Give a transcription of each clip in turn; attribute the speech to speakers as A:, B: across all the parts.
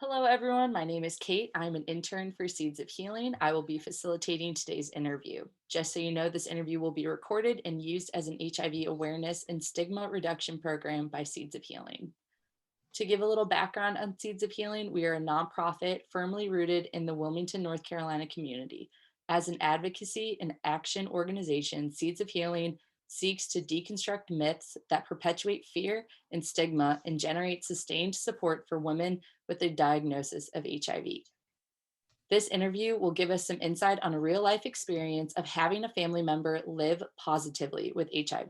A: Hello, everyone. My name is Kate. I'm an intern for Seeds of Healing. I will be facilitating today's interview. Just so you know, this interview will be recorded and used as an HIV awareness and stigma reduction program by Seeds of Healing. To give a little background on Seeds of Healing, we are a nonprofit firmly rooted in the Wilmington, North Carolina community. As an advocacy and action organization, Seeds of Healing seeks to deconstruct myths that perpetuate fear and stigma and generate sustained support for women with a diagnosis of HIV. This interview will give us some insight on a real life experience of having a family member live positively with HIV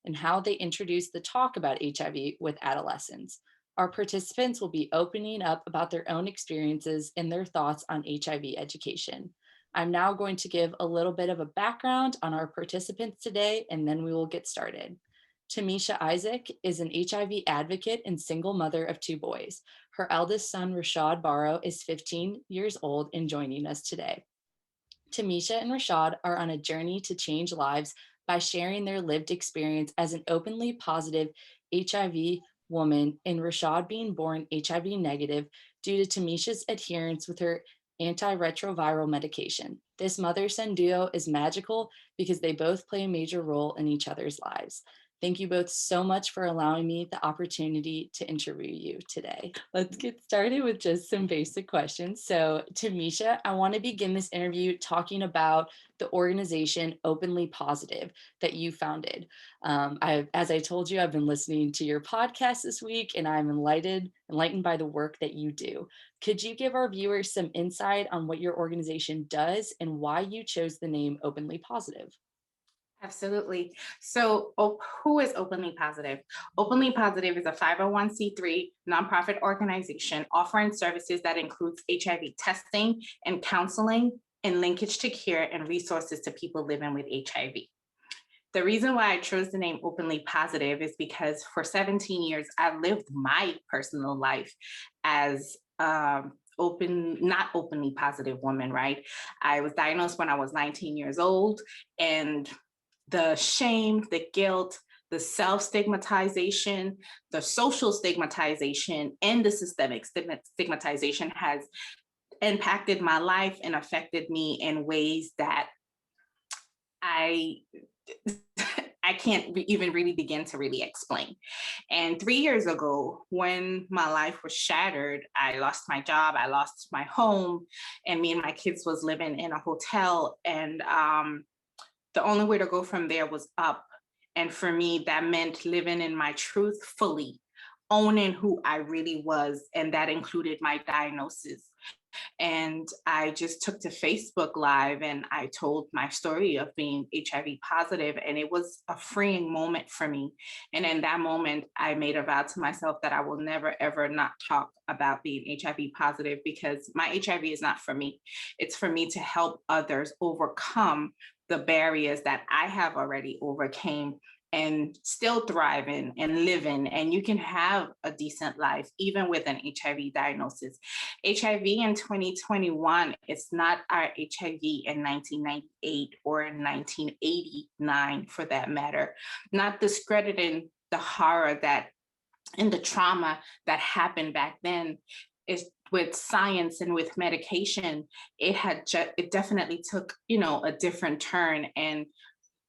A: and how they introduce the talk about HIV with adolescents. Our participants will be opening up about their own experiences and their thoughts on HIV education. I'm now going to give a little bit of a background on our participants today, and then we will get started. Thamicha Isaac is an HIV advocate and single mother of two boys. Her eldest son, Rashaud Barrow, is 15 years old and joining us today. Thamicha and Rashaud are on a journey to change lives by sharing their lived experience as an openly positive HIV woman, and Rashaud being born HIV negative due to Thamicha's adherence with her antiretroviral medication. This mother-son duo is magical because they both play a major role in each other's lives. Thank you both so much for allowing me the opportunity to interview you today. Let's get started with just some basic questions. So, Thamicha, I want to begin this interview talking about the organization Openly Positive that you founded. As I told you, I've been listening to your podcast this week, and I'm enlightened by the work that you do. Could you give our viewers some insight on what your organization does and why you chose the name Openly Positive?
B: Absolutely. So, who is Openly Positive? Openly Positive is a 501c3 nonprofit organization offering services that includes HIV testing and counseling and linkage to care and resources to people living with HIV. The reason why I chose the name Openly Positive is because for 17 years, I lived my personal life as not openly positive woman, right? I was diagnosed when I was 19 years old, and the shame, the guilt, the self stigmatization, the social stigmatization, and the systemic stigmatization has impacted my life and affected me in ways that I I can't even really begin to really explain. And 3 years ago, when my life was shattered, I lost my job, I lost my home, and me and my kids was living in a hotel. And the only way to go from there was up. And for me, that meant living in my truth fully, owning who I really was. And that included my diagnosis. And I just took to Facebook Live and I told my story of being HIV positive, and it was a freeing moment for me. And in that moment, I made a vow to myself that I will never, ever not talk about being HIV positive, because my HIV is not for me. It's for me to help others overcome the barriers that I have already overcame and still thriving and living. And you can have a decent life even with an HIV diagnosis. HIV in 2021 is not our HIV in 1998 or in 1989, for that matter. Not discrediting the horror that and the trauma that happened back then. Is with science and with medication, it definitely took a different turn. And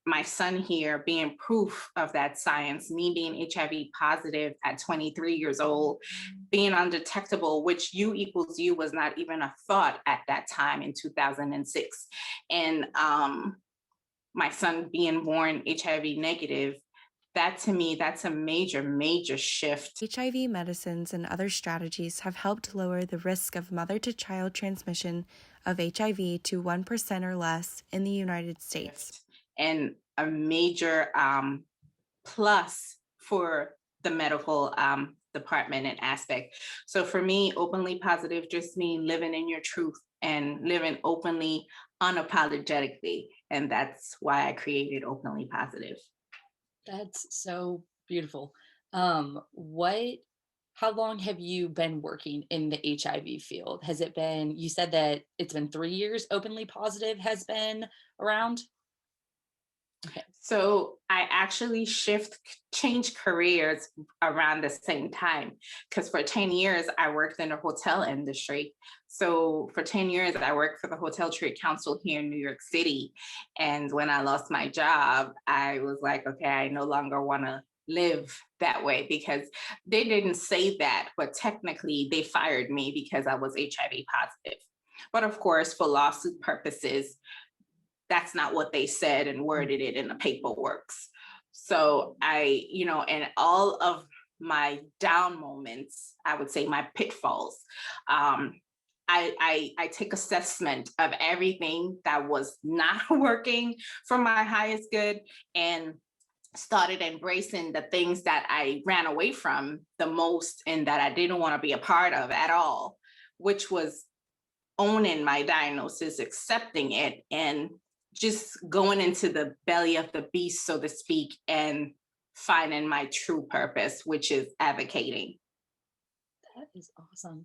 B: my son here being proof of that science, me being HIV positive at 23 years old, being undetectable, which U equals U was not even a thought at that time in 2006. And my son being born HIV negative, that to me, that's a major, major shift.
C: HIV medicines and other strategies have helped lower the risk of mother to child transmission of HIV to 1% or less in the United States.
B: And a major plus for the medical department and aspect. So for me, openly positive just means living in your truth and living openly, unapologetically. And that's why I created Openly Positive.
A: That's so beautiful. What how long have you been working in the HIV field? Has it been, you said that it's been 3 years Openly Positive has been around? Okay.
B: So I actually changed careers around the same time because for 10 years I worked in the hotel industry. So for 10 years I worked for the Hotel Trade Council here in New York City. And when I lost my job, I was like, okay, I no longer want to live that way because they didn't say that, but technically they fired me because I was HIV positive. But of course, for lawsuit purposes, that's not what they said and worded it in the paperwork. So and all of my down moments, I would say my pitfalls, I take assessment of everything that was not working for my highest good and started embracing the things that I ran away from the most and that I didn't want to be a part of at all, which was owning my diagnosis, accepting it, and just going into the belly of the beast, so to speak, and finding my true purpose, which is advocating.
A: That is awesome.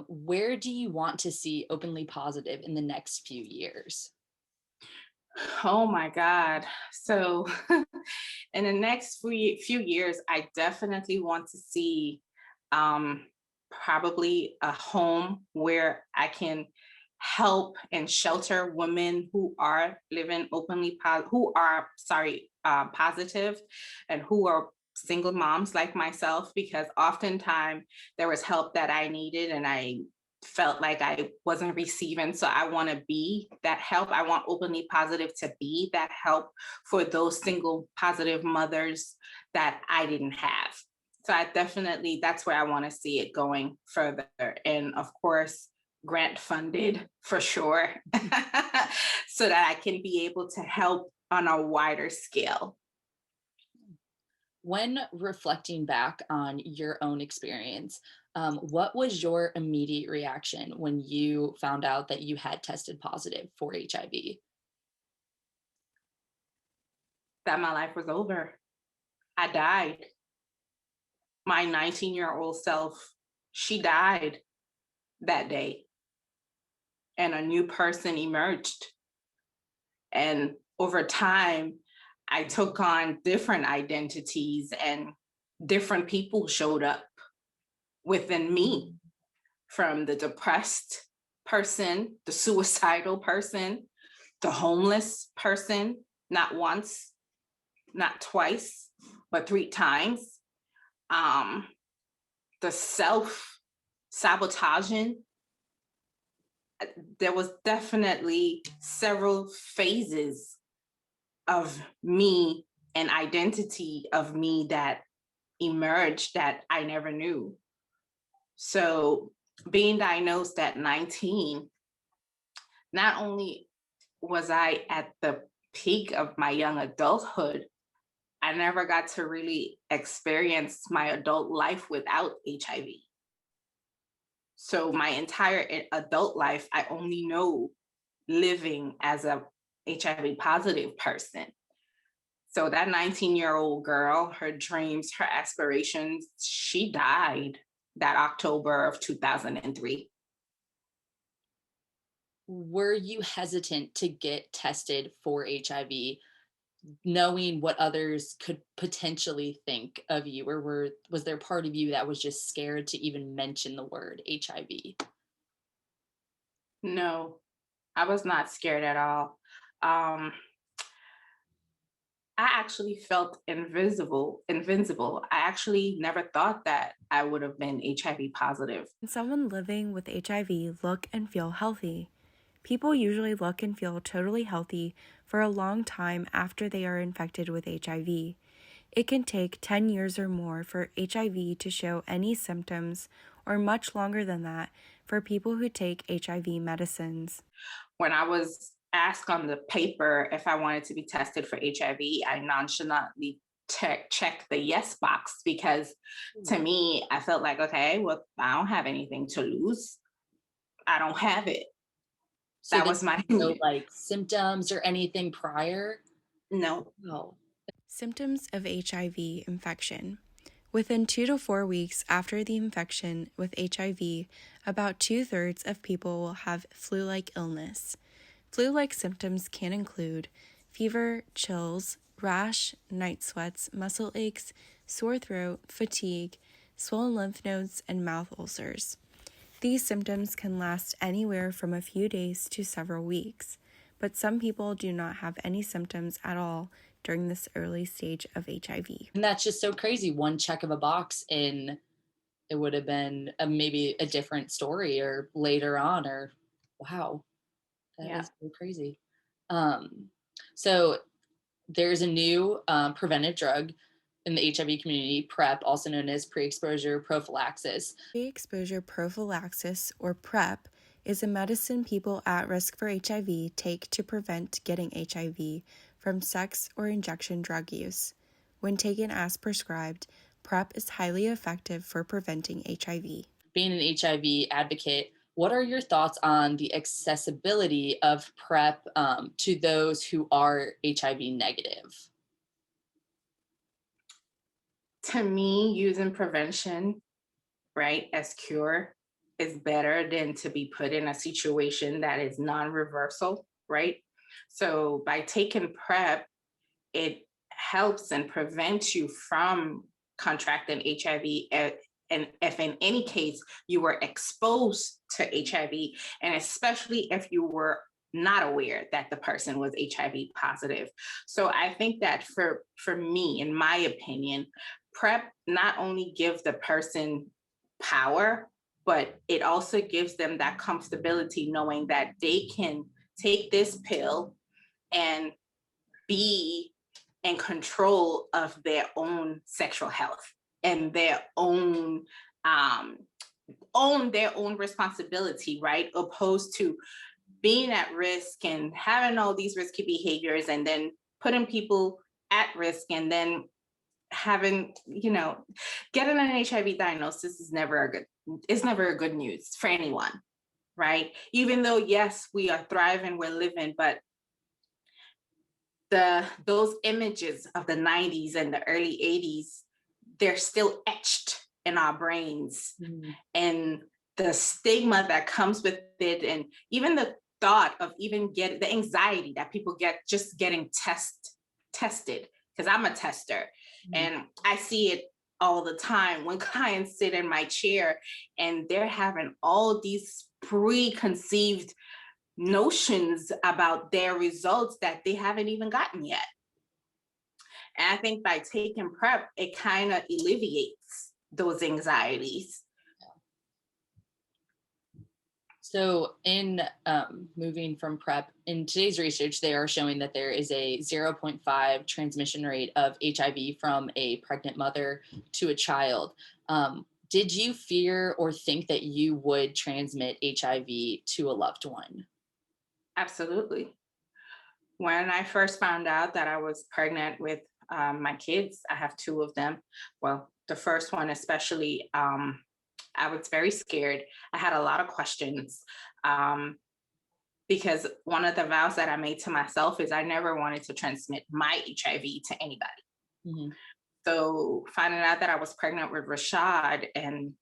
A: Where do you want to see openly positive in the next few years?
B: Oh my God. So, in the next few years, I definitely want to see um, probably a home where I can help and shelter women who are living positive and who are single moms like myself, because oftentimes there was help that I needed and I felt like I wasn't receiving. So I want to be that help. I want openly positive to be that help for those single positive mothers that I didn't have. So that's where I want to see it going further. And of course, grant funded for sure, so that I can be able to help on a wider scale.
A: When reflecting back on your own experience, what was your immediate reaction when you found out that you had tested positive for HIV?
B: That my life was over. I died. My 19-year-old self, she died that day, and a new person emerged. And over time, I took on different identities and different people showed up within me, from the depressed person, the suicidal person, the homeless person, not once, not twice, but 3 times. Um, the self sabotaging. There was definitely several phases of me and identity of me that emerged that I never knew. So being diagnosed at 19, not only was I at the peak of my young adulthood, I never got to really experience my adult life without HIV. So my entire adult life, I only know living as a HIV positive person. So that 19-year-old girl, her dreams, her aspirations, she died that October of 2003.
A: Were you hesitant to get tested for HIV, knowing what others could potentially think of you, or was there part of you that was just scared to even mention the word HIV?
B: No, I was not scared at all. Um, I actually felt invincible. I actually never thought that I would have been HIV positive.
C: When someone living with HIV look and feel healthy, people usually look and feel totally healthy for a long time after they are infected with HIV. It can take 10 years or more for HIV to show any symptoms, or much longer than that for people who take HIV medicines.
B: When I was asked on the paper if I wanted to be tested for HIV, I nonchalantly checked the yes box because to me, I felt like, okay, well, I don't have anything to lose. I don't have it.
A: So
B: That
A: there
B: was my
A: were no like symptoms or anything prior?
B: no.
A: No.
C: Symptoms of HIV infection. Within 2 to 4 weeks after the infection with HIV, about 2/3 of people will have flu-like illness. Flu-like symptoms can include fever, chills, rash, night sweats, muscle aches, sore throat, fatigue, swollen lymph nodes, and mouth ulcers. These symptoms can last anywhere from a few days to several weeks, but some people do not have any symptoms at all during this early stage of HIV.
A: And that's just so crazy. One check of a box and it would have been maybe a different story or later on, or wow, that is so crazy. So there's a new preventive drug in the HIV community, PrEP, also known as pre-exposure prophylaxis.
C: Pre-exposure prophylaxis, or PrEP, is a medicine people at risk for HIV take to prevent getting HIV from sex or injection drug use. When taken as prescribed, PrEP is highly effective for preventing HIV.
A: Being an HIV advocate, what are your thoughts on the accessibility of PrEP to those who are HIV negative?
B: To me, using prevention, right, as cure is better than to be put in a situation that is non-reversal, right? So by taking PrEP, it helps and prevents you from contracting HIV. And if in any case you were exposed to HIV, and especially if you were not aware that the person was HIV positive. So I think that for me, in my opinion, PrEP not only gives the person power, but it also gives them that comfortability knowing that they can take this pill and be in control of their own sexual health and their own own their own responsibility, right? Opposed to being at risk and having all these risky behaviors and then putting people at risk and then having, getting an HIV diagnosis is never a good news for anyone, right? Even though, yes, we are thriving, we're living, but those images of the 90s and the early 80s, they're still etched in our brains. Mm-hmm. And the stigma that comes with it, and even the thought of even getting the anxiety that people get just getting tested, because I'm a tester. Mm-hmm. And I see it all the time when clients sit in my chair and they're having all these preconceived notions about their results that they haven't even gotten yet. And I think by taking PrEP, it kind of alleviates those anxieties.
A: So in moving from PrEP, in today's research, they are showing that there is a 0.5 transmission rate of HIV from a pregnant mother to a child. Did you fear or think that you would transmit HIV to a loved one?
B: Absolutely. When I first found out that I was pregnant with my kids, I have two of them. Well, the first one especially, I was very scared. I had a lot of questions because one of the vows that I made to myself is I never wanted to transmit my HIV to anybody. Mm-hmm. So finding out that I was pregnant with Rashaud and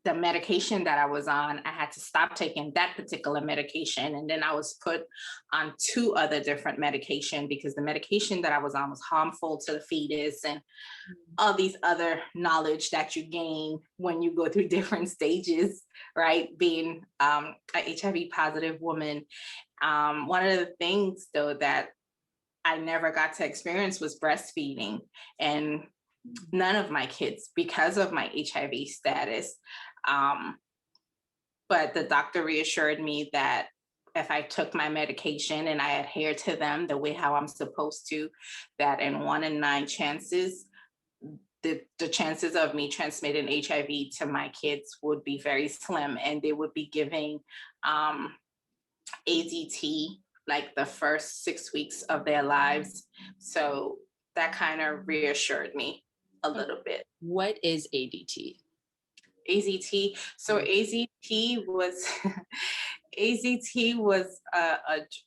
B: the medication that I was on, I had to stop taking that particular medication. And then I was put on two other different medication because the medication that I was on was harmful to the fetus and all these other knowledge that you gain when you go through different stages, right? Being an HIV positive woman. One of the things though that I never got to experience was breastfeeding, and none of my kids because of my HIV status. But the doctor reassured me that if I took my medication and I adhered to them the way how I'm supposed to, that in 1 in 9 chances, the chances of me transmitting HIV to my kids would be very slim, and they would be giving AZT like the first 6 weeks of their lives. So that kind of reassured me a little bit.
A: What is ADT?
B: AZT. So AZT was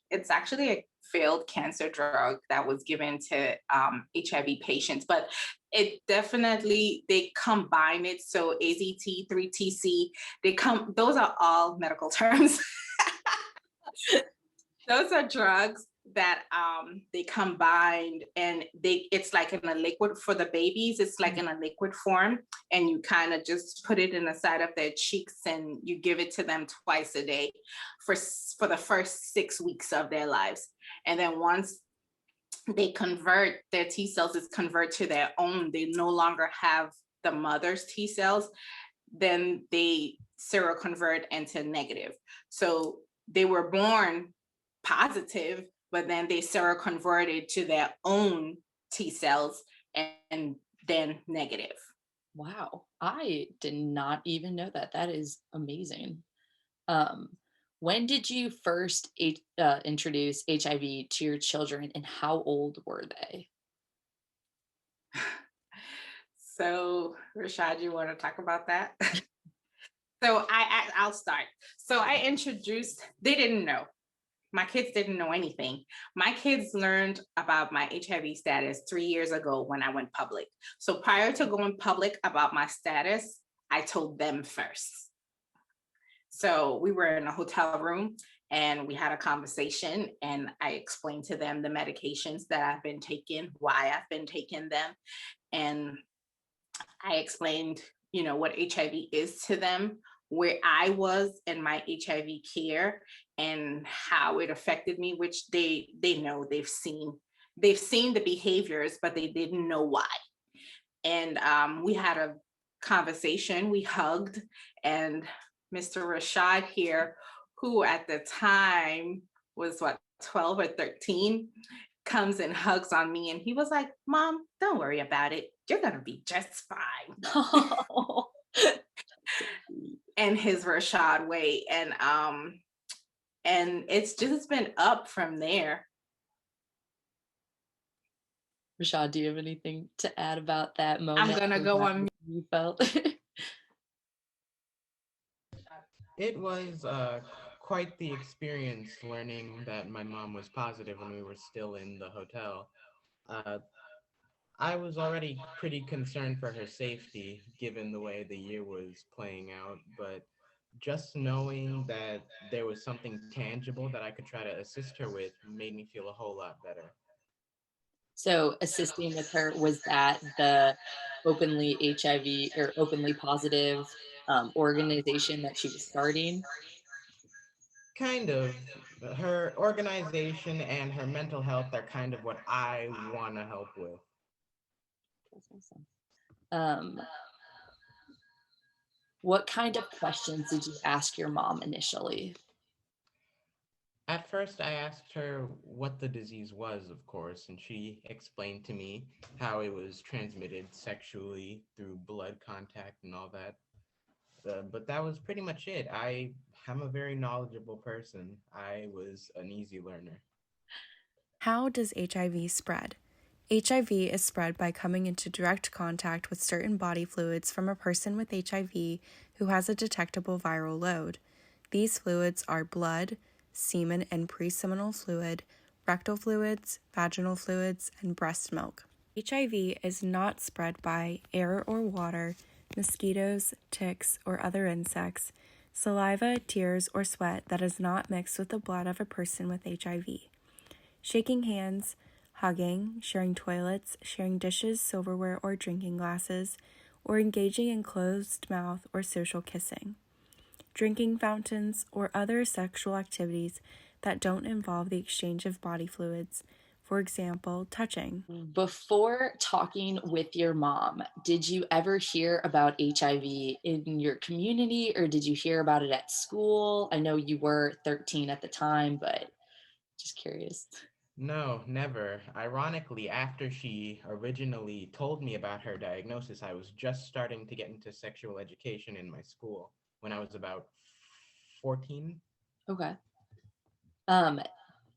B: it's actually a failed cancer drug that was given to HIV patients, but it definitely, they combine it. So AZT, 3TC, those are all medical terms. Those are drugs that they combined, and it's like in a liquid for the babies. It's like in a liquid form, and you kind of just put it in the side of their cheeks, and you give it to them twice a day for the first 6 weeks of their lives. And then once they convert, their T cells is convert to their own, they no longer have the mother's T cells, then they seroconvert into negative. So they were born positive, but then they seroconverted to their own T cells and then negative.
A: Wow, I did not even know that. That is amazing. Um, when did you first introduce HIV to your children, and how old were they?
B: So, Rashad, you want to talk about that? So I'll start. So I introduced, they didn't know. My kids didn't know anything. My kids learned about my HIV status 3 years ago when I went public. So prior to going public about my status, I told them first. So we were in a hotel room and we had a conversation, and I explained to them the medications that I've been taking, why I've been taking them. And I explained, what HIV is to them, where I was in my HIV care, and how it affected me, which they know, they've seen the behaviors, but they didn't know why. And we had a conversation, we hugged, and Mr. Rashad here, who at the time was 12 or 13, comes and hugs on me, and he was like, "Mom, don't worry about it. You're gonna be just fine." In his Rashad way. And it's just been up from there.
A: Rashad, do you have anything to add about that
B: I'm
A: moment?
B: gonna
A: Or
B: go
A: how
B: on.
A: you felt?
D: It was quite the experience learning that my mom was positive when we were still in the hotel. Uh, I was already pretty concerned for her safety given the way the year was playing out, but just knowing that there was something tangible that I could try to assist her with made me feel a whole lot better.
A: So assisting with her, was that the openly HIV or openly positive organization that she was starting?
D: Kind of. Her organization and her mental health are kind of what I want to help with.
A: That's awesome. Um, what kind of questions did you ask your mom initially?
D: At first, I asked her what the disease was, of course, and she explained to me how it was transmitted sexually through blood contact and all that. But that was pretty much it. I'm a very knowledgeable person. I was an easy learner.
C: How does HIV spread? HIV is spread by coming into direct contact with certain body fluids from a person with HIV who has a detectable viral load. These fluids are blood, semen and preseminal fluid, rectal fluids, vaginal fluids, and breast milk. HIV is not spread by air or water, mosquitoes, ticks, or other insects, saliva, tears, or sweat that is not mixed with the blood of a person with HIV. Shaking hands, hugging, sharing toilets, sharing dishes, silverware, or drinking glasses, or engaging in closed mouth or social kissing. Drinking fountains, or other sexual activities that don't involve the exchange of body fluids, for example, touching.
A: Before talking with your mom, did you ever hear about HIV in your community, or did you hear about it at school? I know you were 13 at the time, but just curious.
D: No, never. Ironically, after she originally told me about her diagnosis, I was just starting to get into sexual education in my school when I was about 14.
A: Okay.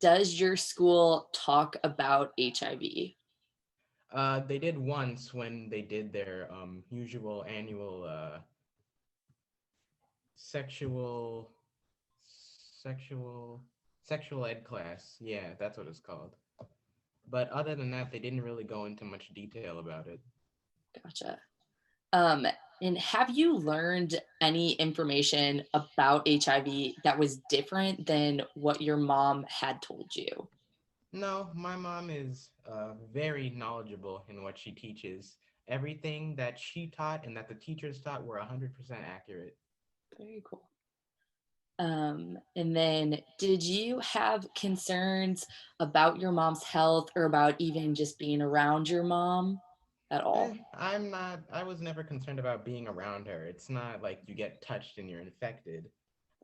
A: Does your school talk about HIV?
D: They did once when they did their usual annual sexual sexual sexual ed class. Yeah, that's what it's called. But other than that, they didn't really go into much detail about it.
A: Gotcha. Um, and have you learned any information about HIV that was different than what your mom had told you?
D: No, my mom is very knowledgeable in what she teaches. Everything that she taught and that the teachers taught were 100% accurate.
A: Very cool. And then did you have concerns about your mom's health or about even just being around your mom at all?
D: I was never concerned about being around her. It's not like you get touched and you're infected.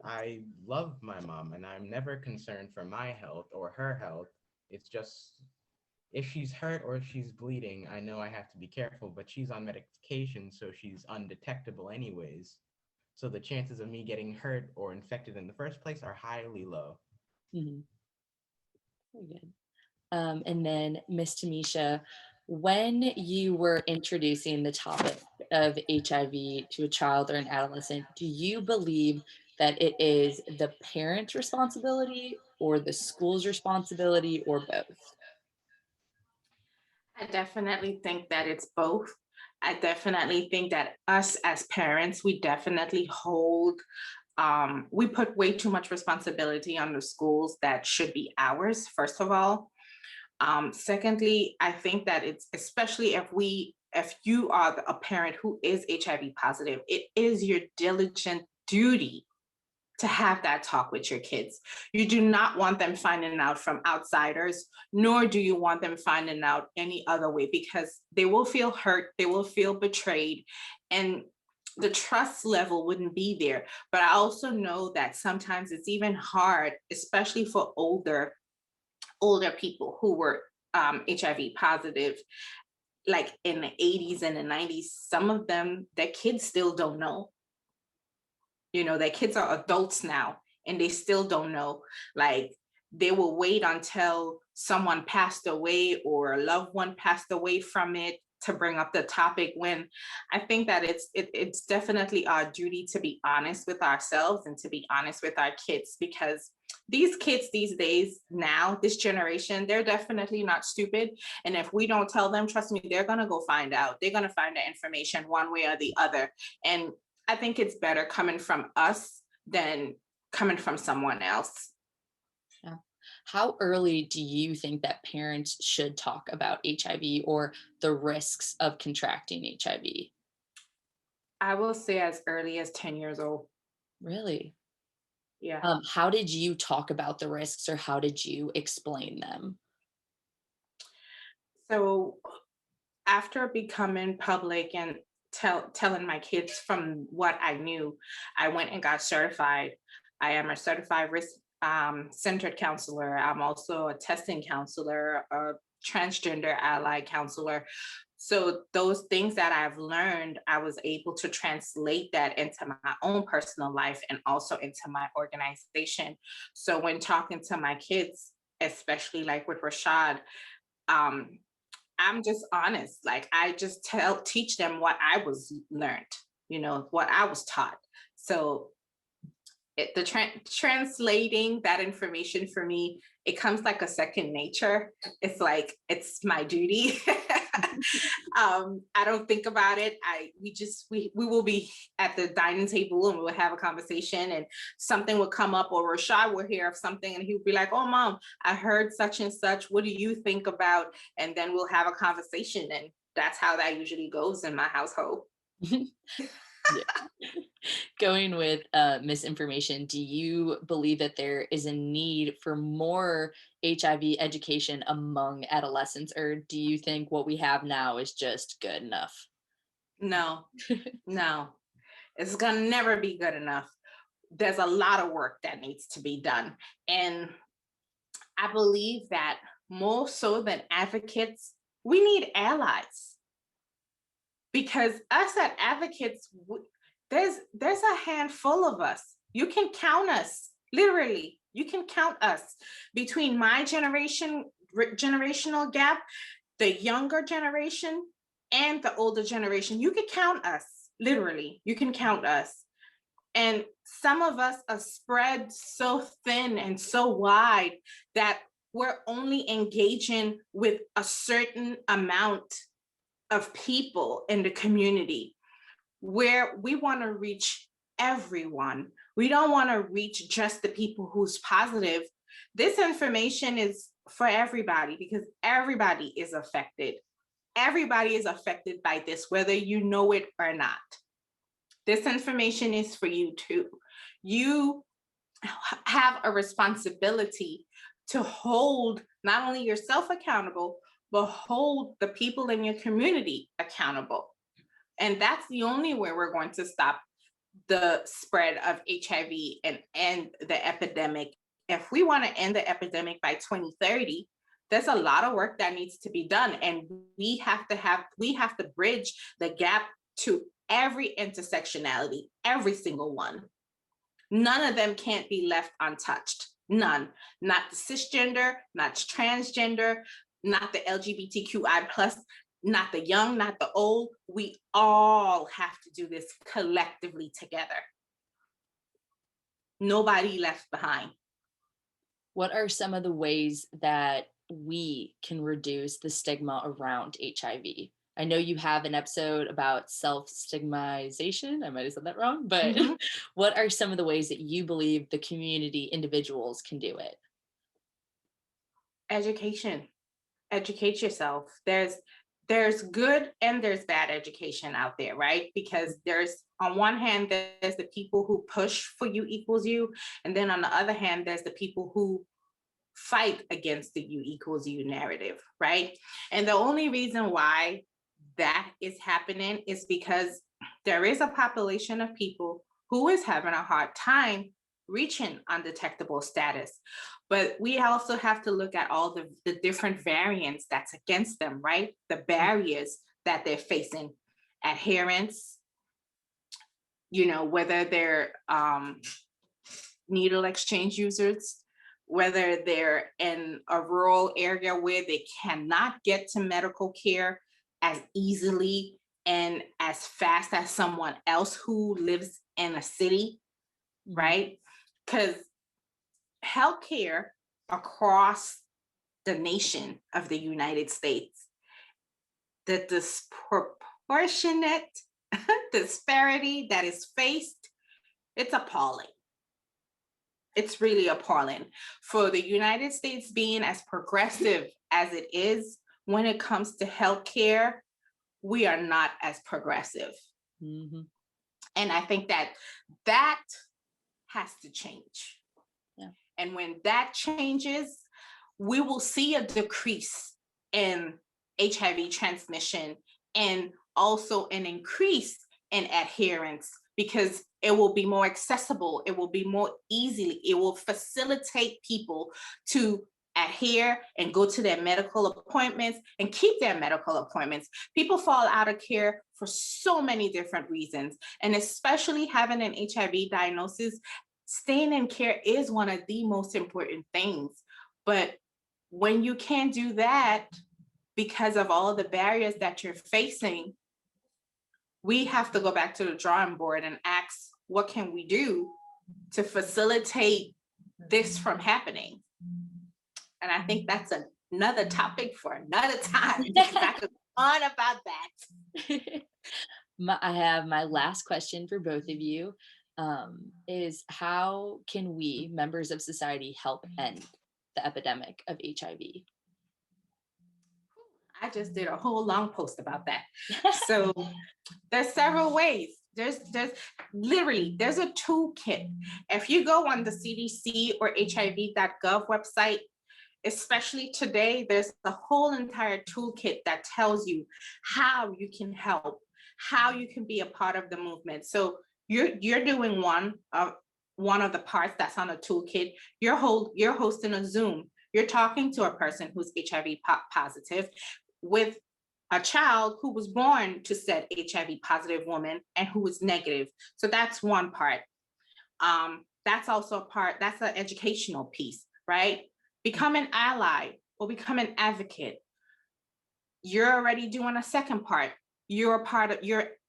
D: I love my mom and I'm never concerned for my health or her health. It's just if she's hurt or if she's bleeding, I know I have to be careful, but she's on medication, so she's undetectable anyways. So the chances of me getting hurt or infected in the first place are highly low.
A: Mhm. Very good. And then, Miss Tamisha, when you were introducing the topic of HIV to a child or an adolescent, do you believe that it is the parent's responsibility or the school's responsibility or both?
B: I definitely think that it's both. I definitely think that us as parents, we definitely hold, we put way too much responsibility on the schools that should be ours, first of all. Secondly, I think that it's especially if you are a parent who is HIV positive, it is your diligent duty to have that talk with your kids. You do not want them finding out from outsiders, nor do you want them finding out any other way because they will feel hurt, they will feel betrayed, and the trust level wouldn't be there. But I also know that sometimes it's even hard, especially for older people who were HIV positive, like in the 80s and the 90s. Some of them, their kids still don't know. You know, their kids are adults now and they still don't know. Like they will wait until someone passed away or a loved one passed away from it to bring up the topic, when I think that it's definitely our duty to be honest with ourselves and to be honest with our kids, because these kids these days, now this generation, they're definitely not stupid, and if we don't tell them, trust me, they're going to go find out. They're going to find the information one way or the other. And I think it's better coming from us than coming from someone else.
A: Yeah. How early do you think that parents should talk about HIV or the risks of contracting HIV?
B: I will say as early as 10 years old.
A: Really?
B: Yeah.
A: How did you talk about the risks or how did you explain them?
B: So after becoming public and telling my kids from what I knew, I went and got certified. I am a certified risk centered counselor. I'm also a testing counselor, a transgender ally counselor. So those things that I've learned, I was able to translate that into my own personal life and also into my organization. So when talking to my kids, especially like with Rashaud, um, I'm just honest. Like I just teach them what I was learned, what I was taught. So translating that information for me, it comes like a second nature. It's like it's my duty. I don't think about it. We will be at the dining table and we'll have a conversation and something will come up, or Rashad will hear of something and he'll be like, "Oh, mom, I heard such and such. What do you think about?" And then we'll have a conversation, and that's how that usually goes in my household.
A: Yeah. Going with misinformation, do you believe that there is a need for more HIV education among adolescents, or do you think what we have now is just good enough?
B: No, no, it's gonna never be good enough. There's a lot of work that needs to be done. And I believe that more so than advocates, we need allies, because us as advocates, there's a handful of us. You can count us, literally. You can count us between my generational gap, the younger generation, and the older generation. You can count us, literally. You can count us. And some of us are spread so thin and so wide that we're only engaging with a certain amount of people in the community, where we want to reach everyone. We don't want to reach just the people who's positive. This information is for everybody, because everybody is affected. Everybody is affected by this, whether you know it or not. This information is for you too. You have a responsibility to hold not only yourself accountable, but hold the people in your community accountable. And that's the only way we're going to stop the spread of HIV and end the epidemic. If we want to end the epidemic by 2030, there's a lot of work that needs to be done. And we have to bridge the gap to every intersectionality, every single one. None of them can't be left untouched. None. Not the cisgender, not transgender, not the LGBTQI plus, not the young, not the old. We all have to do this collectively together. Nobody left behind.
A: What are some of the ways that we can reduce the stigma around HIV? I know you have an episode about self-stigmatization. I might have said that wrong, but what are some of the ways that you believe the community, individuals can do it?
B: Education. Educate yourself. There's good and there's bad education out there, right? Because there's, on one hand, there's the people who push for you equals you. And then on the other hand, there's the people who fight against the you equals you narrative, right? And the only reason why that is happening is because there is a population of people who is having a hard time reaching undetectable status. But we also have to look at all the different variants that's against them, right? The barriers that they're facing, adherence, whether they're needle exchange users, whether they're in a rural area where they cannot get to medical care as easily and as fast as someone else who lives in a city, right? Because healthcare across the nation of the United States, the disproportionate disparity that is faced, it's appalling. It's really appalling. For the United States being as progressive as it is when it comes to healthcare, we are not as progressive. And I think that has to change.
A: Yeah.
B: And when that changes, we will see a decrease in HIV transmission and also an increase in adherence, because it will be more accessible, it will be more easily, it will facilitate people to adhere and go to their medical appointments and keep their medical appointments. People fall out of care for so many different reasons, and especially having an HIV diagnosis, staying in care is one of the most important things. But when you can't do that because of all the barriers that you're facing, we have to go back to the drawing board and ask, what can we do to facilitate this from happening? And I think that's another topic for another time, because I could go on about that.
A: I have my last question for both of you, is how can we, members of society, help end the epidemic of HIV?
B: I just did a whole long post about that. So there's several ways. There's a toolkit. If you go on the CDC or HIV.gov website, especially today, there's a whole entire toolkit that tells you how you can help, how you can be a part of the movement. So you're doing one of the parts that's on a toolkit. You're hosting a Zoom. You're talking to a person who's HIV positive with a child who was born to said HIV positive woman and who was negative. So that's one part. That's also a part, that's an educational piece, right? Become an ally or become an advocate. You're already doing a second part. You're a part of,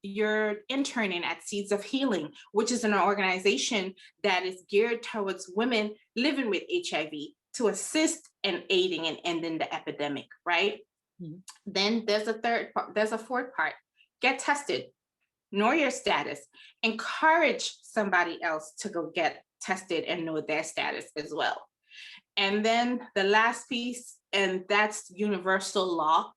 B: you're interning at Seeds of Healing, which is an organization that is geared towards women living with HIV to assist in aiding and ending the epidemic, right? Then there's a fourth part. Get tested, know your status, encourage somebody else to go get tested and know their status as well. And then the last piece, and that's universal law,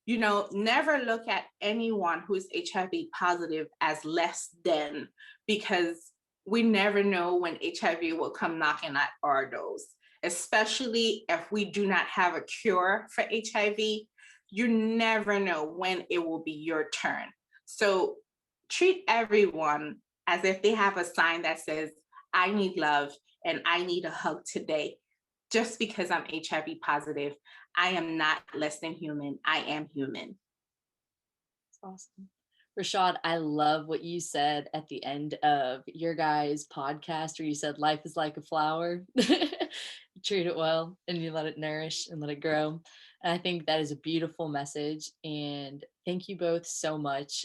B: never look at anyone who's HIV positive as less than, because we never know when HIV will come knocking at our doors, especially if we do not have a cure for HIV. You never know when it will be your turn. So treat everyone as if they have a sign that says, I need love and I need a hug today. Just because I'm HIV positive, I am not less than human. I am human.
A: Awesome. Rashaud, I love what you said at the end of your guys' podcast where you said life is like a flower. You treat it well and you let it nourish and let it grow. And I think that is a beautiful message. And thank you both so much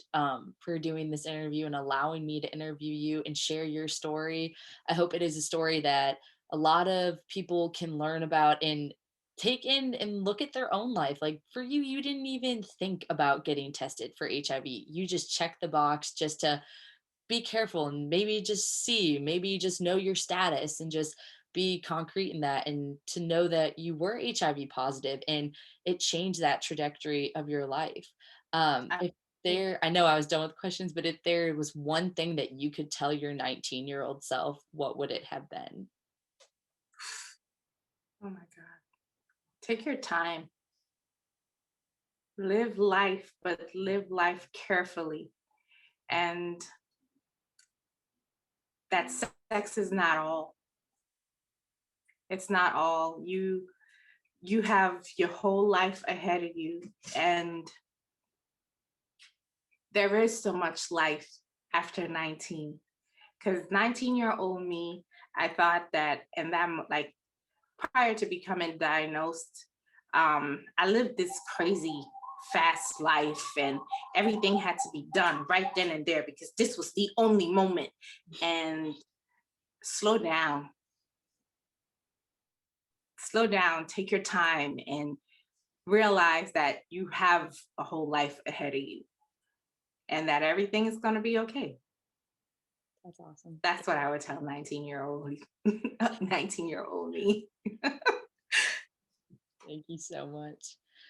A: for doing this interview and allowing me to interview you and share your story. I hope it is a story that a lot of people can learn about and take in and look at their own life. Like for you, you didn't even think about getting tested for HIV. You just checked the box just to be careful and maybe just see, maybe just know your status and just be concrete in that and to know that you were HIV positive and it changed that trajectory of your life. If there, I know I was done with questions, but if there was one thing that you could tell your 19-year-old self, what would it have been?
B: Oh my God. Take your time. Live life, but live life carefully. And that sex is not all. It's not all. You have your whole life ahead of you, and there is so much life after 19. Because 19-year-old me, I thought that, and that like prior to becoming diagnosed, I lived this crazy fast life and everything had to be done right then and there because this was the only moment. And slow down, take your time and realize that you have a whole life ahead of you and that everything is going to be okay.
A: That's awesome.
B: That's what I would tell 19-year-old 19-year-old me.
A: Thank you so much.